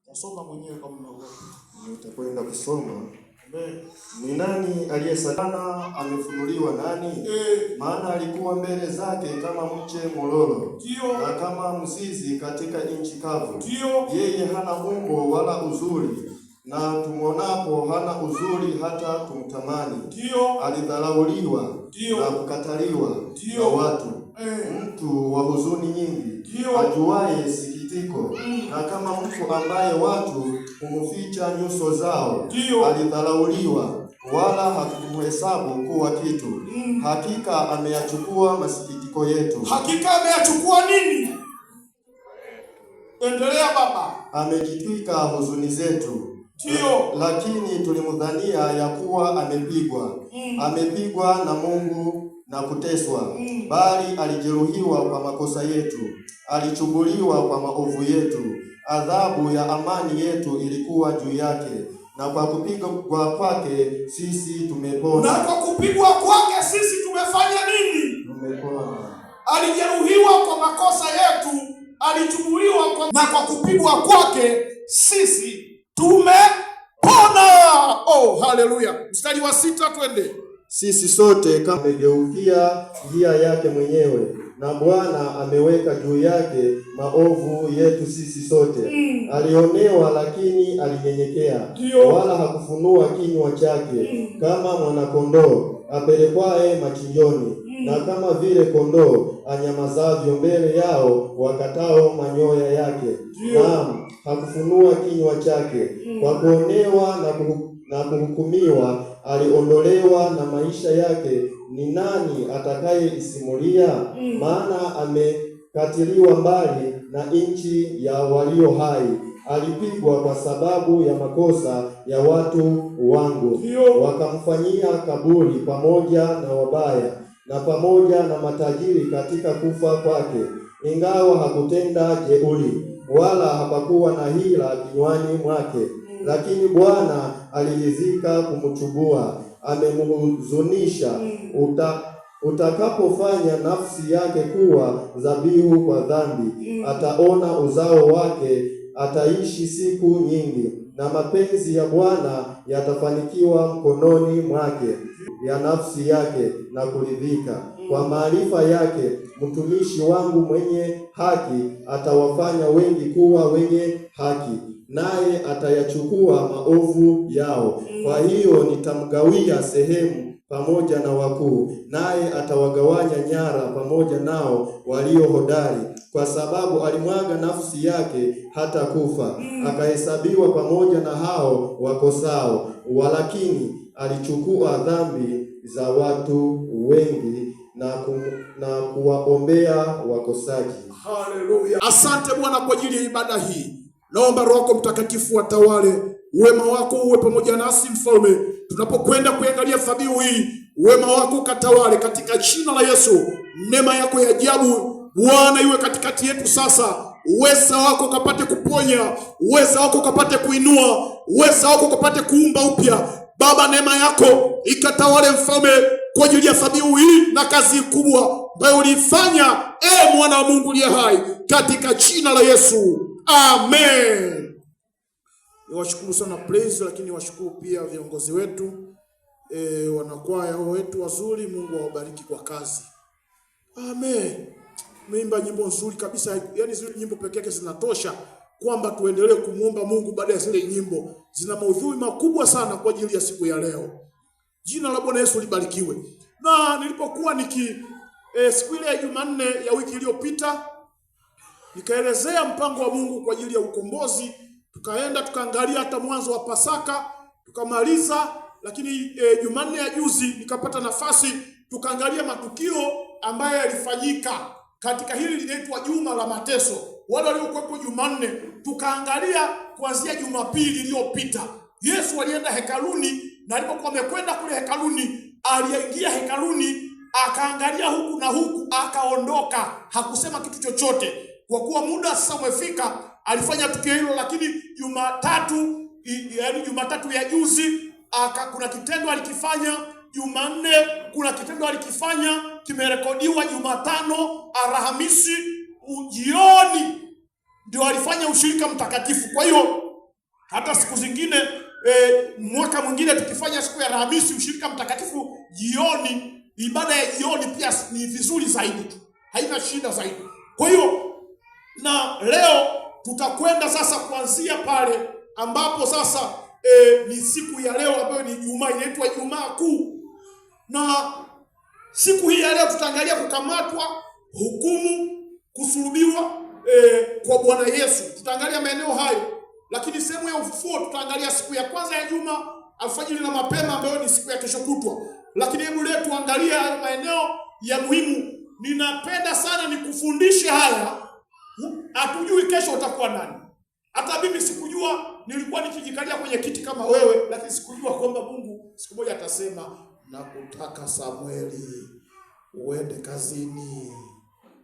Nasoma mwenyewe kama mnaogopa. Nitakwenda kusoma. Ni nani aliyesadana amefunuliwa nani? Maana alikuwa mbele zake kama mche mololo, na kama mzizi katika nchi kavu. Yeye hana umbo wala uzuri, na tumwonapo hana uzuri hata tumtamani. Alidharauliwa na kukataliwa na watu, mtu wa huzuni nyingi, ajuaye sikitiko, na kama mtu ambaye watu humficha nyuso zao. Alidharauliwa, wala hatukumuhesabu kuwa kitu. Hakika ameyachukua masikitiko yetu. Hakika ameyachukua nini? Endelea baba. Amejitwika huzuni zetu. Lakini tulimdhania ya kuwa amepigwa. Amepigwa na Mungu na kuteswa. Bali alijeruhiwa kwa makosa yetu, alichubuliwa kwa maovu yetu. Adhabu ya amani yetu ilikuwa juu yake, na kwa kupigwa kwake sisi tumepona. Na kwa kupigwa kwake sisi tumefanya nini? Tumepona. Alijeruhiwa kwa makosa yetu, alichubuliwa na kwa kupigwa kwake sisi tumepona. Oh, haleluya. Mstari wa 6 twende. Sisi sote kama tumegeukia njia yake mwenyewe, na Bwana ameweka juu yake maovu yetu sisi sote. Alionewa lakini alinyenyekea, wala hakufunua kinywa chake. Kama mwanakondoo apelekwaye machinjoni, na kama vile kondoo anyamazavyo mbele yao wakatao manyoya yake, naam, hakufunua kinywa chake. Kwa kuonewa na kuhukumiwa aliondolewa, na maisha yake ni nani atakayeisimulia? Maana amekatiliwa mbali na nchi ya walio hai. Alipigwa kwa sababu ya makosa ya watu wangu. Wakamfanyia kaburi pamoja na wabaya, na pamoja na matajiri katika kufa kwake. Ingawa hakutenda jeuri, wala hapakuwa na hila kinywani mwake. Lakini Bwana aliridhika kumchubua, amemhuzunisha. Utakapofanya nafsi yake kuwa dhabihu kwa dhambi, ataona uzao wake, ataishi siku nyingi. Na mapenzi ya Bwana yatafanikiwa mkononi mwake, ya nafsi yake na kuridhika. Kwa maarifa yake mtumishi wangu mwenye haki atawafanya wengi kuwa wenye haki, naye atayachukua maovu yao. Kwa hiyo nitamgawia sehemu pamoja na wakuu, naye atawagawanya nyara pamoja nao walio hodari. Kwa sababu alimwaga nafsi yake hata kufa, akahesabiwa pamoja na hao wakosao. Walakini alichukua dhambi za watu wengi na kuwaombea wakosaji. Haleluya. Asante Bwana kwa ajili ya ibada hii. Naomba Roho wako Mtakatifu atawale, wema wako uwe pamoja nasi Mfalme. Tunapokwenda kuangalia dhabihu hii, wema wako katawale katika jina la Yesu. Neema yako ya ajabu Bwana iwe katikati yetu sasa. Uweza wako kapate kuponya, uweza wako kapate kuinua, uweza wako kapate kuumba upya. Baba, neema yako ikatawale Mfalme kwa ajili ya dhabihu hii na kazi kubwa ambayo ulifanya, Mwana wa Mungu aliye hai, katika jina la Yesu. Amen. Niwashukuru sana praise, lakini niwashukuru pia viongozi wetu, wanakwaya wetu wazuri. Mungu awabariki kwa kazi. Amen. Meimba nyimbo nzuri kabisa. Yaani zile nyimbo pekee yake zinatosha kwamba tuendelee kumuomba Mungu. Baada ya zile nyimbo, zina maudhui makubwa sana kwa ajili ya siku ya leo. Jina la Bwana Yesu libarikiwe. Na nilipokuwa siku ile ya Jumanne ya wiki iliyopita, nikaelezea mpango wa Mungu kwa ajili ya ukombozi. Tukaenda tukaangalia hata mwanzo wa Pasaka, tukamaliza. Lakini Jumanne ya juzi nikapata nafasi tukaangalia matukio ambayo yalifanyika katika hili linaitwa Juma la Mateso. Wale waliokuwepo Jumanne, tukaangalia kuanzia Jumapili iliyopita. Yesu alienda hekaluni, na alipokuwa amekwenda kule hekaluni, aliingia hekaluni, akaangalia huku na huku, akaondoka. Hakusema kitu chochote. Kwa kuwa muda sasa umefika, alifanya tukio hilo. Lakini Jumatatu ya juzi kuna kitendo alikifanya. Jumanne kuna kitendo alikifanya, kimerekodiwa. Jumatano, Alhamisi jioni ndio alifanya ushirika mtakatifu. Kwa hiyo Hata siku zingine mwaka mwingine tukifanya siku ya Alhamisi ushirika mtakatifu jioni, ibada ya jioni pia ni vizuri zaidi tu, haina shida zaidi. Kwa hiyo na leo tutakwenda sasa kuanzia pale ambapo sasa ni siku ya leo ambayo ni Ijumaa, inaitwa Ijumaa Kuu. Na siku hii ya leo tutaangalia kukamatwa, hukumu, kusulubiwa kwa Bwana Yesu. Tutaangalia maeneo hayo. Lakini sehemu ya ufufuo tutaangalia siku ya kwanza ya juma alfajiri na mapema ambayo ni siku ya kesho kutwa. Lakini hebu leo tuangalie maeneo ya muhimu. Ninapenda sana nikufundishe haya. Hatujui kesho utakuwa nani. Hata mimi sikujua, nilikuwa nikijikalia kwenye kiti kama wewe, lakini sikujua kwamba Mungu siku moja atasema nakutaka Samueli uende kazini.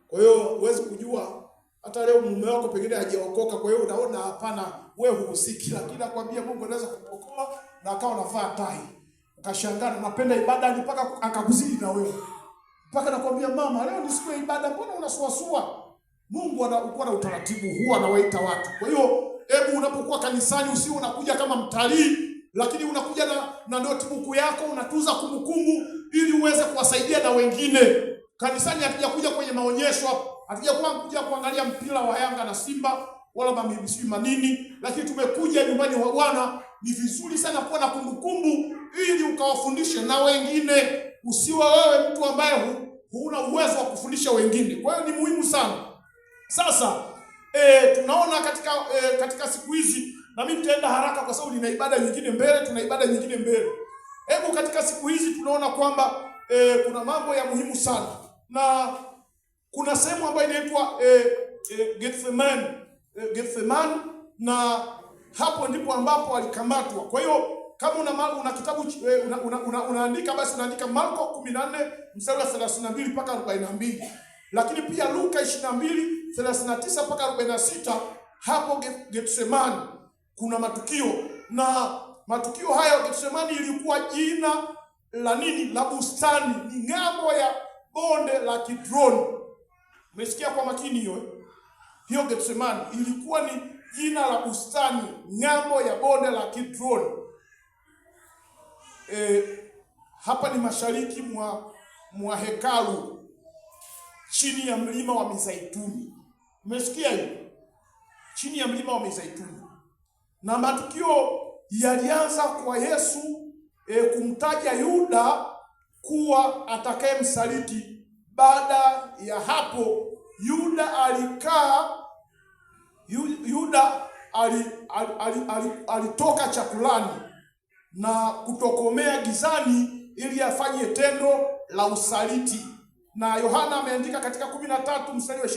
Kwa hiyo huwezi kujua, hata leo mume wako pengine hajaokoka, kwa hiyo unaona hapana wewe huhusiki, lakini nakwambia Mungu anaweza kukuokoa na akawa unavaa tai. Ukashangaa napenda ibada mpaka akakuzidi na wewe. Mpaka nakwambia mama, leo ni siku ya ibada, mbona unasuasua? Mungu anakuwa na utaratibu huo, anawaita watu. Kwa hiyo hebu unapokuwa kanisani usio unakuja kama mtalii, lakini unakuja na notebook yako, unatuza kumbukumbu ili uweze kuwasaidia na wengine. Kanisani hatujakuja kwenye maonyesho, hatujakuja kuangalia mpira wa Yanga na Simba wala mamibisi manini, lakini tumekuja nyumbani wa Bwana. Ni vizuri sana kuwa na kumbukumbu ili ukawafundishe na wengine. Usiwe wewe mtu ambaye huna uwezo wa kufundisha wengine. Kwa hiyo ni muhimu sana. Sasa tunaona katika siku hizi, na mimi nitaenda haraka kwa sababu nina ibada nyingine mbele, tuna ibada nyingine mbele. Hebu katika siku hizi tunaona kwamba kuna mambo ya muhimu sana. Na kuna sehemu ambayo inaitwa Gethsemane, na hapo ndipo ambapo alikamatwa. Kwa hiyo kama una kitabu unaandika, basi unaandika Marko 14 mstari wa 32 mpaka 42. Lakini pia Luka 22:39 mpaka 46. Hapo Gethsemane kuna matukio, na matukio hayo, Gethsemane ilikuwa jina la nini? La bustani, ni ng'ambo ya bonde la Kidroni. Umesikia kwa makini hiyo? Hiyo Gethsemane ilikuwa ni jina la bustani, ng'ambo ya bonde la Kidroni. Hapa ni mashariki mwa hekalu, chini ya mlima wa Mizeituni. Umesikia hiyo? Chini ya mlima wa Mizeituni. Na matukio yalianza kwa Yesu kumtaja Yuda kuwa atakayemsaliti. Baada ya hapo Yuda alitoka chakulani na kutokomea gizani ili afanye tendo la usaliti. Na Yohana ameandika katika 13 mstari wa